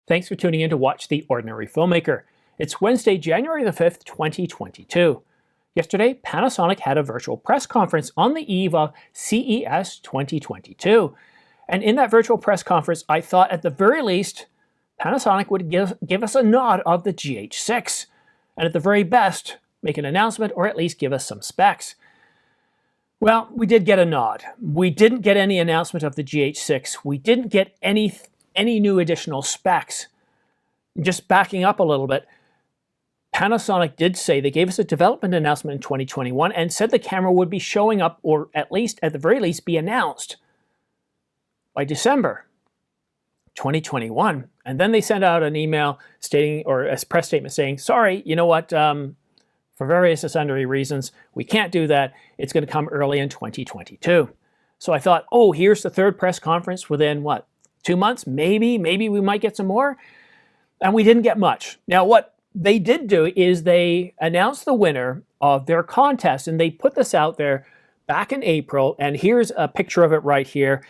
Thanks for tuning in to watch The Ordinary Filmmaker. It's Wednesday, January the 5th, 2022. Yesterday, Panasonic had a virtual press conference on the eve of CES 2022. And in that virtual press conference, I thought at the very least, Panasonic would give us a nod of the GH6. And at the very best, make an announcement or at least give us some specs. Well, we did get a nod. We didn't get any announcement of the GH6. We didn't get any new additional specs. Just backing up a little bit, Panasonic did say they gave us a development announcement in 2021 and said the camera would be showing up, or at the very least be announced by December 2021. And then they sent out an email stating, or a press statement saying, sorry, you know what, for various and sundry reasons, we can't do that. It's going to come early in 2022. So I thought, oh, here's the third press conference within what, 2 months? Maybe we might get some more. And we didn't get much. Now, what they did do is they announced the winner of their contest, and they put this out there back in April. And here's a picture of it right here.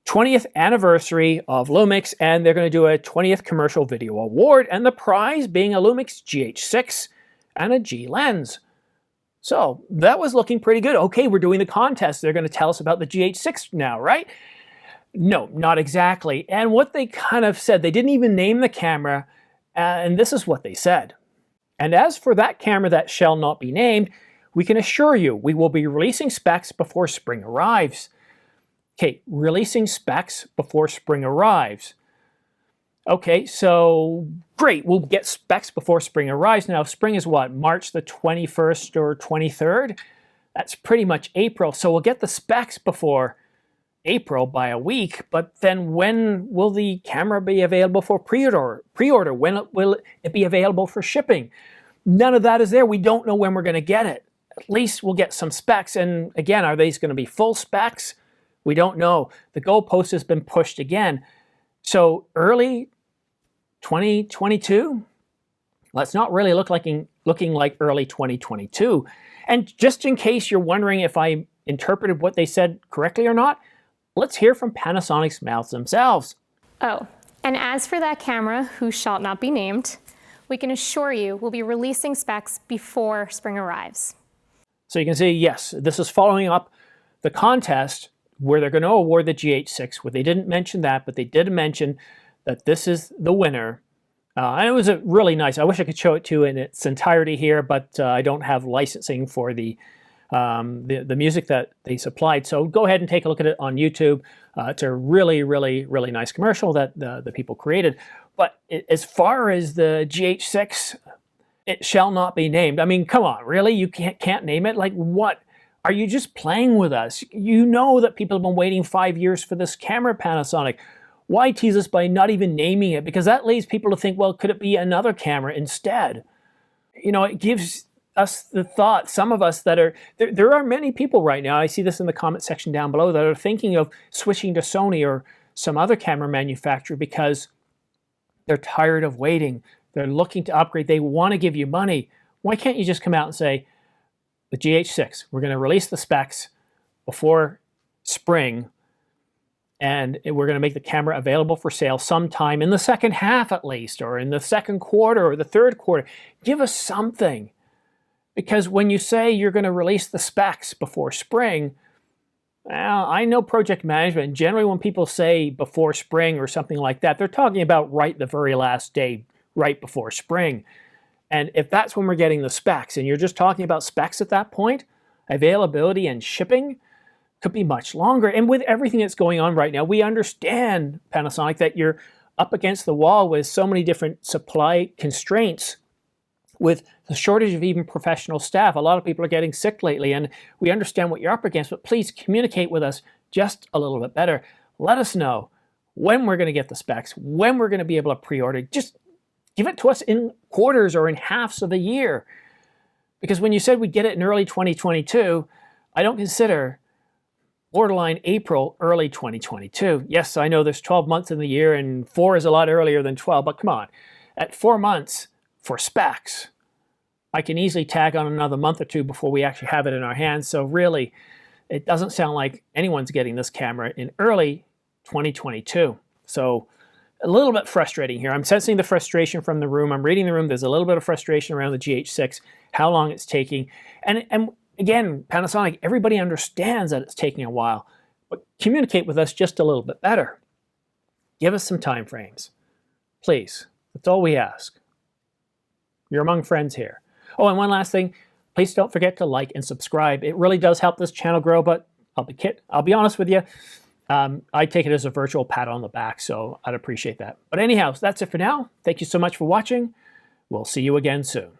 20th anniversary of Lumix, and they're going to do a 20th commercial video award, and the prize being a Lumix GH6 and a G lens. So that was looking pretty good. Okay, we're doing the contest. They're going to tell us about the GH6 now, right? No, not exactly. And what they kind of said, they didn't even name the camera, and this is what they said. And as for that camera that shall not be named, we can assure you we will be releasing specs before spring arrives. Okay, releasing specs before spring arrives. Okay, so great, we'll get specs before spring arrives. Now, spring is what, March the 21st or 23rd? That's pretty much April, so we'll get the specs before April by a week, but then when will the camera be available for pre-order? When will it be available for shipping? None of that is there. We don't know when we're going to get it. At least we'll get some specs, and again, are these going to be full specs? We don't know. The goalpost has been pushed again. So early 2022? Let's not really looking like early 2022. And just in case you're wondering if I interpreted what they said correctly or not, let's hear from Panasonic's mouths themselves. Oh, and as for that camera, who shall not be named, we can assure you we'll be releasing specs before spring arrives. So you can see, yes, this is following up the contest where they're going to award the GH6, where they didn't mention that, but they did mention that this is the winner. And it was a really nice, I wish I could show it to you in its entirety here, but I don't have licensing for the music that they supplied. So go ahead and take a look at it on YouTube. It's a really, really, really nice commercial that the people created. But as far as the GH6, it shall not be named. I mean, come on, really? You can't name it? Like what? Are you just playing with us? You know that people have been waiting 5 years for this camera, Panasonic. Why tease us by not even naming it? Because that leads people to think, well, could it be another camera instead? You know, it gives us the thought, some of us that are, there are many people right now, I see this in the comment section down below, that are thinking of switching to Sony or some other camera manufacturer because they're tired of waiting. They're looking to upgrade. They want to give you money. Why can't you just come out and say, the GH6, we're going to release the specs before spring, and we're going to make the camera available for sale sometime in the second half at least, or in the second quarter or the third quarter. Give us something. Because when you say you're going to release the specs before spring, well, I know project management. Generally, when people say before spring or something like that, they're talking about right the very last day, right before spring. And if that's when we're getting the specs, and you're just talking about specs at that point, availability and shipping could be much longer. And with everything that's going on right now, we understand, Panasonic, that you're up against the wall with so many different supply constraints. With the shortage of even professional staff, a lot of people are getting sick lately, and we understand what you're up against, but please communicate with us just a little bit better. Let us know when we're going to get the specs, when we're going to be able to pre-order. Just give it to us in quarters or in halves of a year. Because when you said we'd get it in early 2022, I don't consider borderline April early 2022. Yes, I know there's 12 months in the year, and 4 is a lot earlier than 12, but come on. At 4 months, for specs, I can easily tag on another month or two before we actually have it in our hands. So really, it doesn't sound like anyone's getting this camera in early 2022. So a little bit frustrating here. I'm sensing the frustration from the room. I'm reading the room. There's a little bit of frustration around the GH6, how long it's taking. And again, Panasonic, everybody understands that it's taking a while, but communicate with us just a little bit better. Give us some time frames, please. That's all we ask. You're among friends here. Oh, and one last thing, please don't forget to like and subscribe. It really does help this channel grow, but I'll be honest with you, I take it as a virtual pat on the back, so I'd appreciate that. But anyhow, that's it for now. Thank you so much for watching. We'll see you again soon.